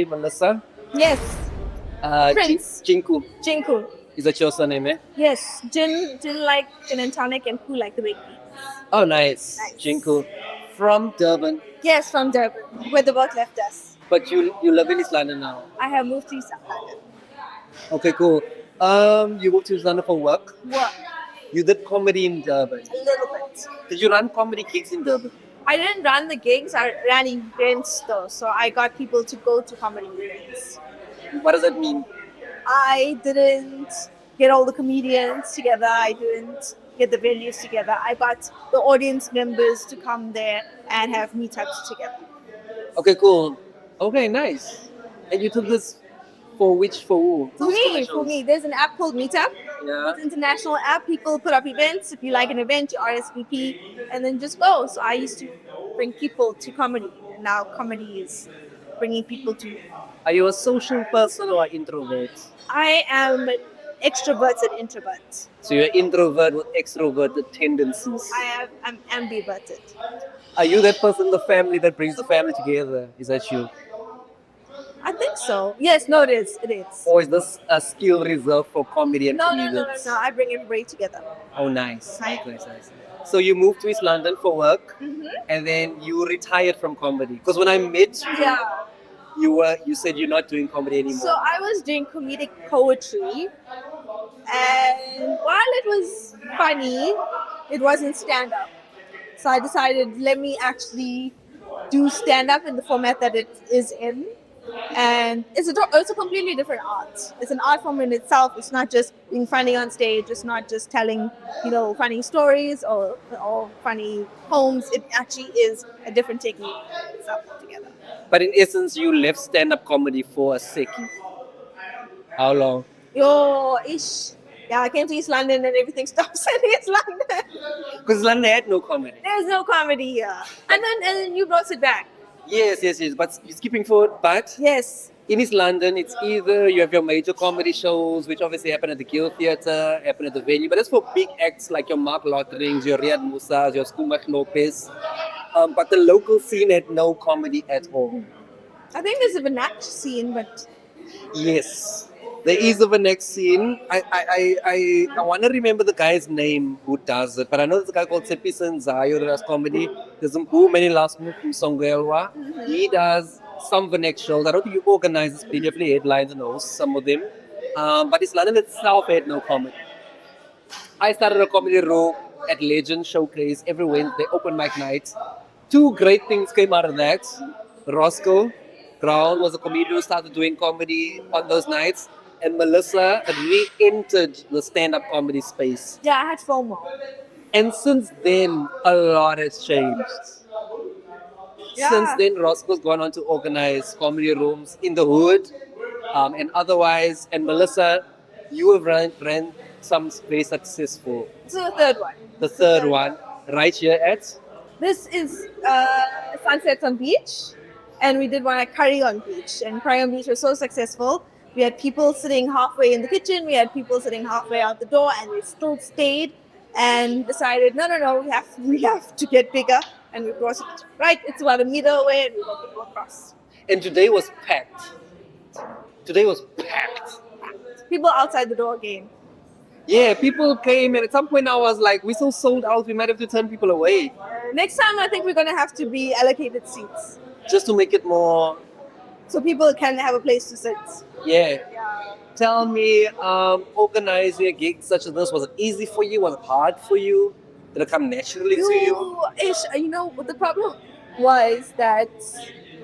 Melissa Yes, Prince Jhinku. Jhinku. Is that your surname, eh? Yes, gin like gin and tonic, and cool like the baby. Oh, nice. Nice. Jhinku. From Durban. Yes, from Durban, where the work left us. But you live in East London now. I have moved to South London. Okay, cool. You moved to East London for work. Work You did comedy in Durban. a little bit. Did you run comedy gigs in Durban? I didn't run the gigs. I ran events though, so I got people to go to comedy events. What does that mean? I didn't get all the comedians together. I didn't get the venues together. I got the audience members to come there and have meetups together. Okay, cool. Okay, nice. And you took this for who? For me, there's an app called Meetup. Yeah. It's an international app. People put up events. If you like an event, you RSVP and then just go. So I used to bring people to comedy, and now comedy is bringing people to. Are you a social person or an introvert? I am an extroverted introvert. So you're an introvert with extroverted tendencies. I'm ambiverted. Are you that person in the family that brings the family together? Is that you? I think so. Yes, no, it is. It is. Or is this a skill reserved for comedy and No, comedians? I bring everybody together. Oh, nice. Right. Nice. So you moved to East London for work, Mm-hmm. and then you retired from comedy. Because when I met you, Yeah. you said you're not doing comedy anymore. So I was doing comedic poetry, and while it was funny, it wasn't stand up. So I decided, let me actually do stand up in the format that it is in. And it's a completely different art. It's an art form in itself. It's not just being funny on stage. It's not just telling, funny stories or funny poems. It actually is a different technique itself altogether. But in essence, you left stand-up comedy for a second. How long? Yo, ish. Yeah, I came to East London and everything stops in East London. Because London had no comedy. There's no comedy here. And then you brought it back. Yes. But you're skipping forward. But Yes. in East London, it's either you have your major comedy shows, which obviously happen at the Guild Theatre, happen at the venue, but that's for big acts like your Mark Lotterings, your Riyad Musas, your Skumach Lopez. But the local scene had no comedy at all. I think there's a vernacular scene, but Yes, there is a next scene. I want to remember the guy's name who does it, but I know there's a guy called Tsepi Zayo that does comedy. There's some cool many last move from Songelwa. He does some vernaculars. I don't think he organizes, but he definitely headlines and hosts some of them. But East London itself had no comedy. I started a comedy room at Legend Showcase every Wednesday, open mic night. Two great things came out of that. Roscoe Brown was a comedian who started doing comedy on those nights, and Melissa re-entered the stand-up comedy space. yeah, I had FOMO. And since then, a lot has changed. Yeah. Since then, Roscoe's gone on to organize comedy rooms in the hood and otherwise. And Melissa, you have ran some very successful. So the third one. The third one, right here at This is Sunsets on Beach, and we did one at Curry on Beach. And Curry on Beach was so successful. We had people sitting halfway in the kitchen, we had people sitting halfway out the door, and we still stayed and decided, no, we have to get bigger. And we brought it right. It's about a meter away, and we brought people across. and today was packed. Today was packed. People outside the door again. Yeah, people came, and at some point I was like, we're so sold out, we might have to turn people away Next time, I think we're going to have to be allocated seats just to make it more. so people can have a place to sit. Yeah. Tell me, organizing a gig such as this, was it easy for you? Was it hard for you? Did it come naturally to you? What the problem was that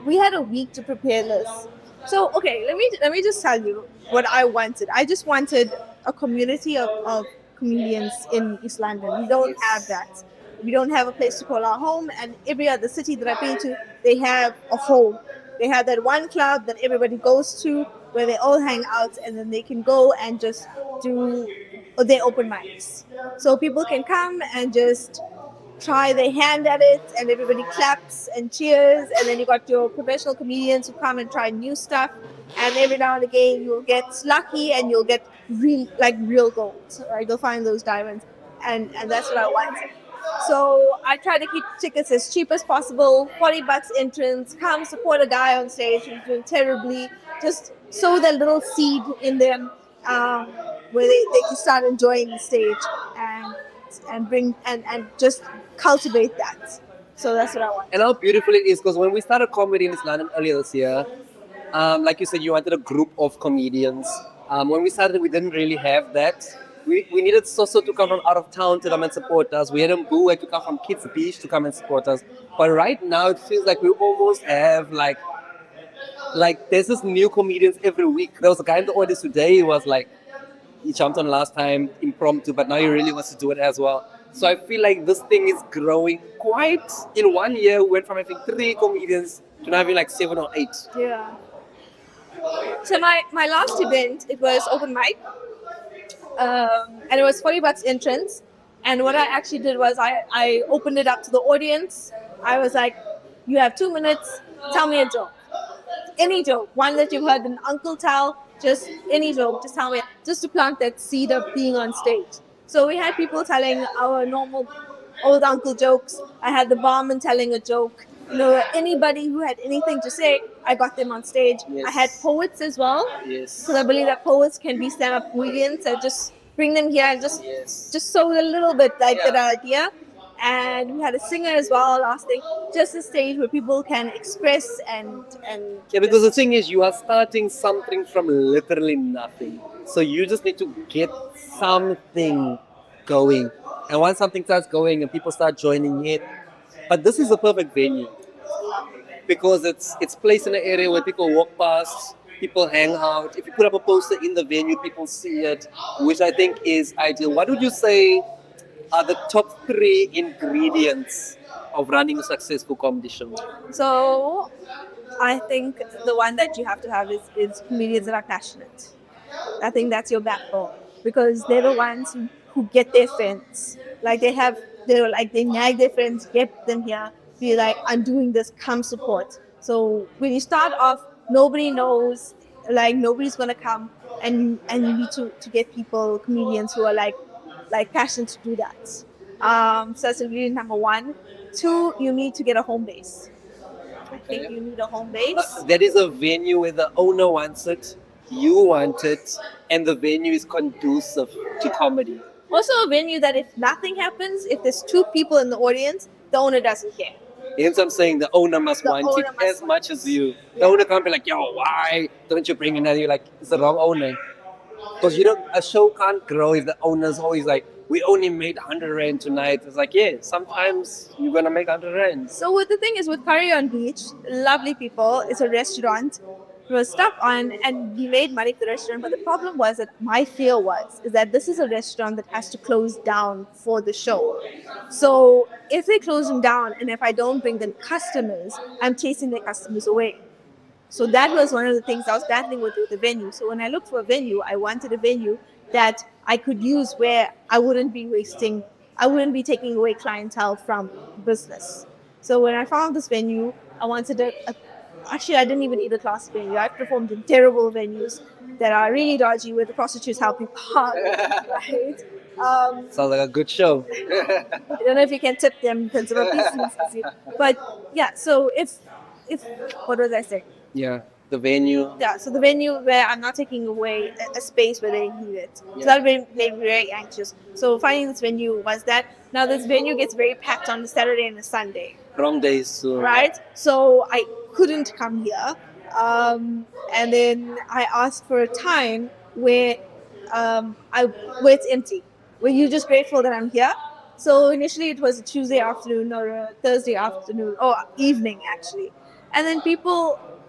we had a week to prepare this. So okay, let me just tell you what I wanted. I just wanted a community of comedians in East London. We don't have that. We don't have a place to call our home, and every other city that I've been to, they have a home. They have that one club that everybody goes to where they all hang out, and then they can go and just do their open mics. So people can come and just try their hand at it, and everybody claps and cheers, and then you got your professional comedians who come and try new stuff, and every now and again you'll get lucky and you'll get real gold, right? You'll find those diamonds, and that's what I wanted. So I try to keep tickets as cheap as possible. $40 entrance. Come support a guy on stage who's doing terribly. Just sow that little seed in them, um, where they can start enjoying the stage and bring and just cultivate that. So that's what I want. And how beautiful it is, because when we started comedy in East London earlier this year, like you said, you wanted a group of comedians. When we started, we didn't really have that. We needed Soso to come from out of town to come and support us. We had Mbu to come from Kids Beach to come and support us. But right now, it feels like we almost have like there's this new comedians every week. There was a guy in the audience today who was like, he jumped on last time impromptu, but now he really wants to do it as well. So I feel like this thing is growing quite. In 1 year, we went from having 3 comedians to now having like 7 or 8. Yeah. So my last event, it was open mic, and it was $40 entrance. And what I actually did was I opened it up to the audience. I was like, you have 2 minutes, tell me a joke. Any joke, one that you've heard an uncle tell, just any joke, just tell me, just to plant that seed of being on stage. So we had people telling our normal old uncle jokes. I had the barman telling a joke. Anybody who had anything to say, I got them on stage. Yes. I had poets as well. Yes. So I believe that poets can be stand-up comedians. So just bring them here and just Yes. just sow a little bit like Yeah. that idea. And we had a singer as well last thing. Just a stage where people can express and Yeah, because the thing is, you are starting something from literally nothing. So you just need to get something going. And once something starts going and people start joining it, but this is a perfect venue because it's placed in an area where people walk past, people hang out. If you put up a poster in the venue, people see it, which I think is ideal. What would you say are the top 3 ingredients of running a successful comedy show? so I think the one that you have to have is comedians that are passionate. I think that's your backbone because they're the ones who get their friends. Like they nag their friends, get them here, be like, I'm doing this, come support. So when you start off, nobody knows, like nobody's gonna come, and you need to get people, comedians who are like passionate to do that. So that's really number one. Two, you need to get a home base. I think you need a home base. That is a venue where the owner wants it, you want it, and the venue is conducive to comedy. Also, a venue that if nothing happens, if there's 2 people in the audience, the owner doesn't care. Hence, I'm saying the owner must The want owner it must as much as you. The Yeah. owner can't be like, yo, why don't you bring another? You're like, it's the wrong owner. Because a show can't grow if the owner's always like, we only made 100 Rand tonight. It's like, yeah, sometimes you're going to make 100 Rand. So what the thing is with Curry on Beach, lovely people. It's a restaurant. We were stuck on, and we made money at the restaurant. But the problem was that my fear is that this is a restaurant that has to close down for the show. So if they close them down, and if I don't bring them customers, I'm chasing their customers away. So that was one of the things I was battling with the venue. So when I looked for a venue, I wanted a venue that I could use where I wouldn't be taking away clientele from business. So when I found this venue, I wanted actually, I didn't even need a class venue. I've performed in terrible venues that are really dodgy where the prostitutes help you park, right? Sounds like a good show. I don't know if you can tip them because of a business, but yeah. So if what was I saying? Yeah, the venue. Yeah, so the venue where I'm not taking away a space where they need it. So Yeah. that made me very anxious. So finding this venue was that. Now this venue gets very packed on a Saturday and a Sunday, Wrong days, so. right? So I couldn't come here. And then I asked for a time where where it's empty, where you're just grateful that I'm here. So initially it was a Tuesday afternoon or a Thursday afternoon or evening actually, and then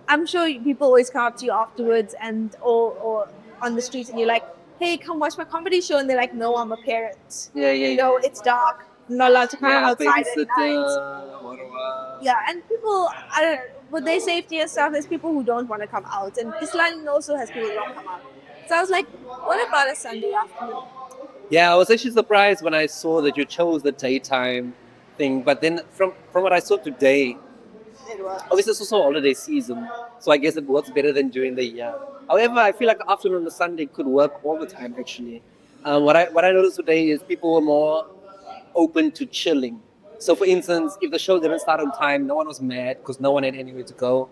I'm sure people always come up to you afterwards or on the streets and you're like, hey, come watch my comedy show, and they're like, no, I'm a parent. Yeah, yeah. It's dark. I'm not allowed to come Yeah, outside at babysitter, night. whatever. Yeah, and people, I don't know, with their safety and stuff, there's people who don't want to come out. And East London also has people who don't come out. So I was like, what about a Sunday afternoon? Yeah, I was actually surprised when I saw that you chose the daytime thing. But then from what I saw today, It was. obviously it's also holiday season. So I guess it works better than during the year. However, I feel like afternoon on a Sunday could work all the time actually. What I noticed today is people were more open to chilling. So, for instance, if the show didn't start on time, no one was mad because no one had anywhere to go.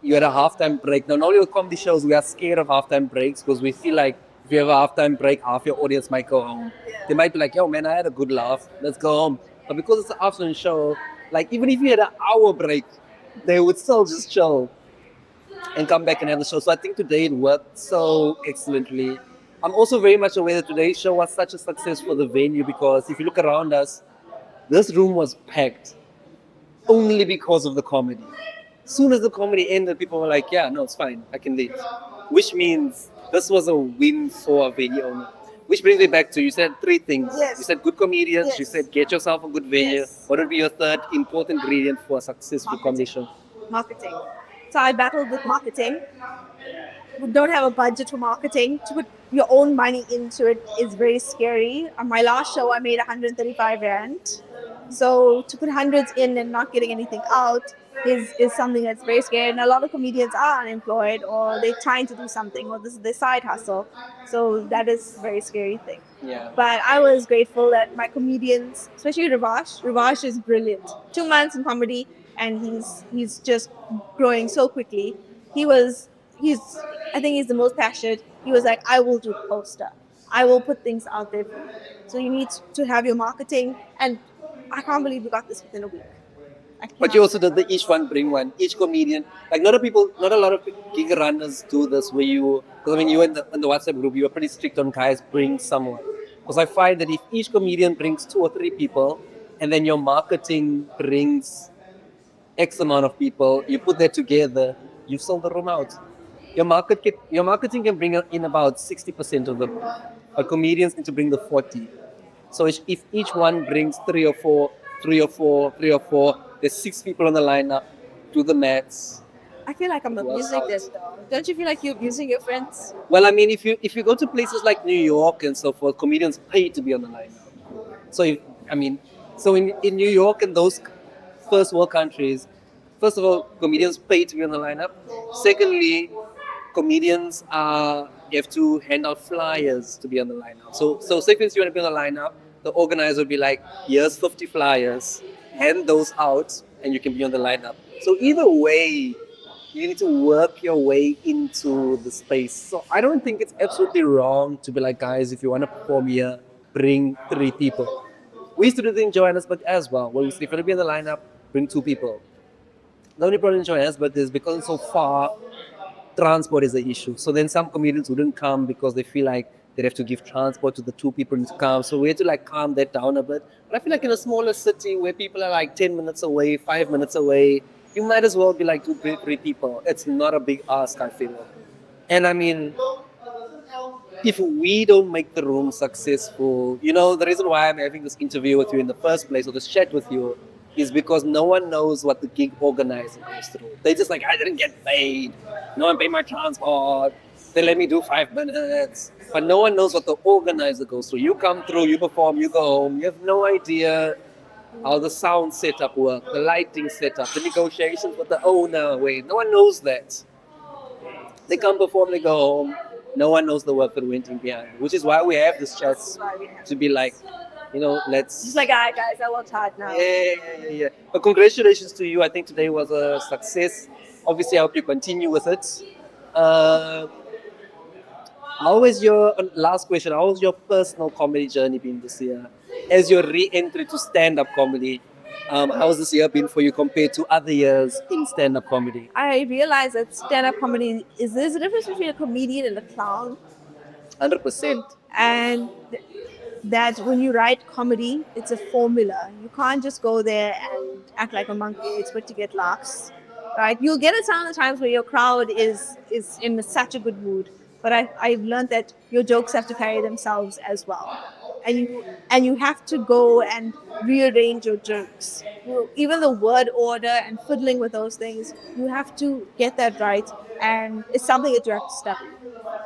You had a halftime break. Now, normally with comedy shows, we are scared of halftime breaks because we feel like if you have a halftime break, half your audience might go home. They might be like, yo, man, I had a good laugh. Let's go home. But because it's an afternoon show, like, even if you had an hour break, they would still just chill and come back and have the show. So I think today it worked so excellently. I'm also very much aware that today's show was such a success for the venue because if you look around us, this room was packed only because of the comedy. Soon as the comedy ended, people were like, yeah, no, it's fine, I can leave. Which means this was a win for a venue owner. Which brings me back to you said three things. Yes. You said good comedians, you Yes. said get yourself a good venue. Yes. What would be your third important ingredient for a successful comedy show? Marketing. So I battled with marketing. We don't have a budget for marketing. To put your own money into it is very scary. On my last show, I made 135 rand. So to put hundreds in and not getting anything out is something that's very scary. And a lot of comedians are unemployed or they're trying to do something or this is their side hustle. So that is a very scary thing. Yeah. But I was grateful that my comedians, especially Ravash is brilliant. 2 months in comedy, and he's just growing so quickly. He's I think he's the most passionate. He was like, I will do poster. I will put things out there for you. So you need to have your marketing, and I can't believe we got this within a week. But you also did the each one bring one. Each comedian, like not a lot of gig runners do this. Where you, because I mean, you in the WhatsApp group, you were pretty strict on guys bring someone. Because I find that if each comedian brings 2 or 3 people, and then your marketing brings X amount of people, you put that together, you've sold the room out. Your marketing can bring in about 60% of them, but comedians need to bring the 40. So if each one brings three or four, there's 6 people on the lineup. Do the maths. I feel like I'm abusing this though. Don't you feel like you're abusing your friends? Well, I mean, if you go to places like New York and so forth, comedians pay to be on the lineup. So in New York and those first world countries, first of all, comedians pay to be on the lineup. Secondly, comedians you have to hand out flyers to be on the lineup. So say for instance you want to be on the lineup, the organizer will be like, here's 50 flyers, hand those out, and you can be on the lineup. So either way, you need to work your way into the space. So I don't think it's absolutely wrong to be like, guys, if you want to perform here, bring 3 people. We used to do it in Johannesburg as well, where we say, if you want to be in the lineup, bring 2 people. The only problem in Johannesburg is because it's so far, transport is the issue. So then some comedians wouldn't come because they feel like they'd have to give transport to the 2 people to come. So we had to like calm that down a bit. But I feel like in a smaller city where people are like 10 minutes away, 5 minutes away, you might as well be like 2, 3 people. It's not a big ask, I feel. And I mean, if we don't make the room successful, the reason why I'm having this interview with you in the first place or this chat with you is because no one knows what the gig organizer goes through. They just like, I didn't get paid. No one paid my transport. They let me do 5 minutes. But no one knows what the organizer goes through. You come through, you perform, you go home. You have no idea how the sound setup works, the lighting setup, the negotiations with the owner. Wait, no one knows that. They come perform, they go home. No one knows the work that went in behind, which is why we have this chat to be like, let's. Just like, all right, guys, I worked hard now. Yeah. But congratulations to you. I think today was a success. Obviously, I hope you continue with it. How was your last question? How was your personal comedy journey been this year? As your re-entry to stand-up comedy, how has this year been for you compared to other years in stand-up comedy? I realized that stand-up comedy there's a difference between a comedian and a clown. 100%. And that when you write comedy, it's a formula. You can't just go there and act like a monkey, expect to get laughs. Right? You'll get it some of the times where your crowd is in such a good mood. But I've learned that your jokes have to carry themselves as well. And you have to go and rearrange your jokes. Even the word order and fiddling with those things, you have to get that right, and it's something that you have to study.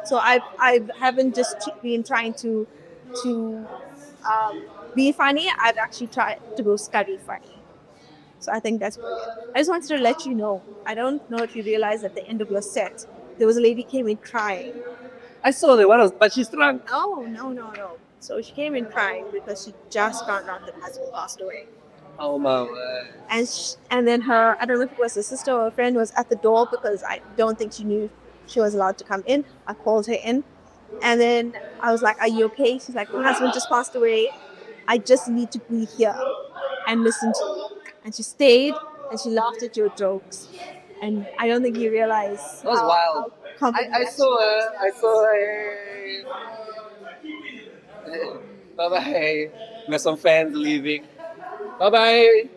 So I haven't just been trying to be funny. I've actually tried to go study funny. So I think that's brilliant. I just wanted to let you know. I don't know if you realized at the end of your set, there was a lady came in crying. I saw that one, but she's drunk. Oh, no. So she came in crying because she just found out that her husband passed away. Oh my word. And then her, I don't know if it was a sister or a friend, was at the door because I don't think she knew she was allowed to come in. I called her in, and then I was like, "Are you okay?" She's like, "My husband just passed away. I just need to be here and listen to you." And she stayed and she laughed at your jokes, and I don't think you realize That was wild. how comedy I actually saw works. her. I saw her. Bye bye. We have some fans leaving. Bye bye.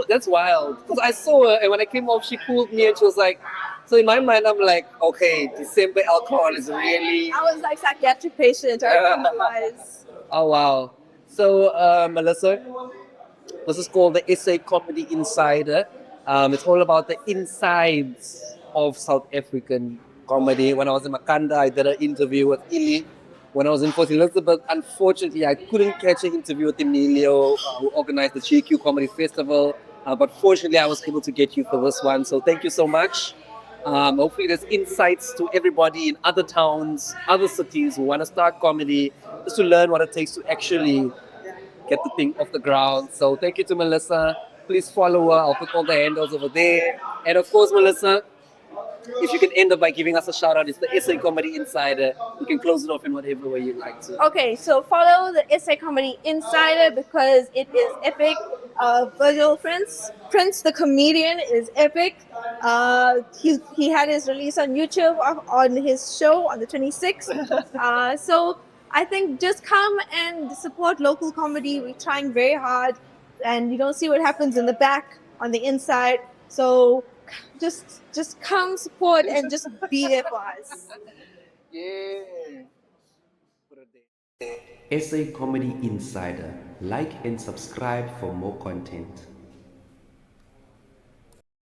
That's wild. Because I saw her, and when I came off, she called me, and she was like, "So in my mind, I'm like, okay, December alcohol is really." I was like psychiatric patient. I remember was. Oh wow. So Melissa, this is called the SA Comedy Insider. It's all about the insides of South African comedy. When I was in Makanda, I did an interview with Ili. When I was in Port Elizabeth, unfortunately, I couldn't catch an interview with Emilio, who organized the GQ Comedy Festival. But fortunately, I was able to get you for this one. So thank you so much. Hopefully, there's insights to everybody in other towns, other cities who want to start comedy, just to learn what it takes to actually get the thing off the ground. So thank you to Melissa. Please follow her. I'll put all the handles over there. And of course, Melissa, if you can end up by giving us a shout out, it's the SA Comedy Insider. You can close it off in whatever way you'd like to. Okay, so follow the SA Comedy Insider because it is epic. Virgil Prince the Comedian is epic. He had his release on YouTube on his show on the 26th. So I think just come and support local comedy. We're trying very hard, and you don't see what happens in the back on the inside. So just come support and just be there for us. Yeah. SA Comedy Insider. Like and subscribe for more content.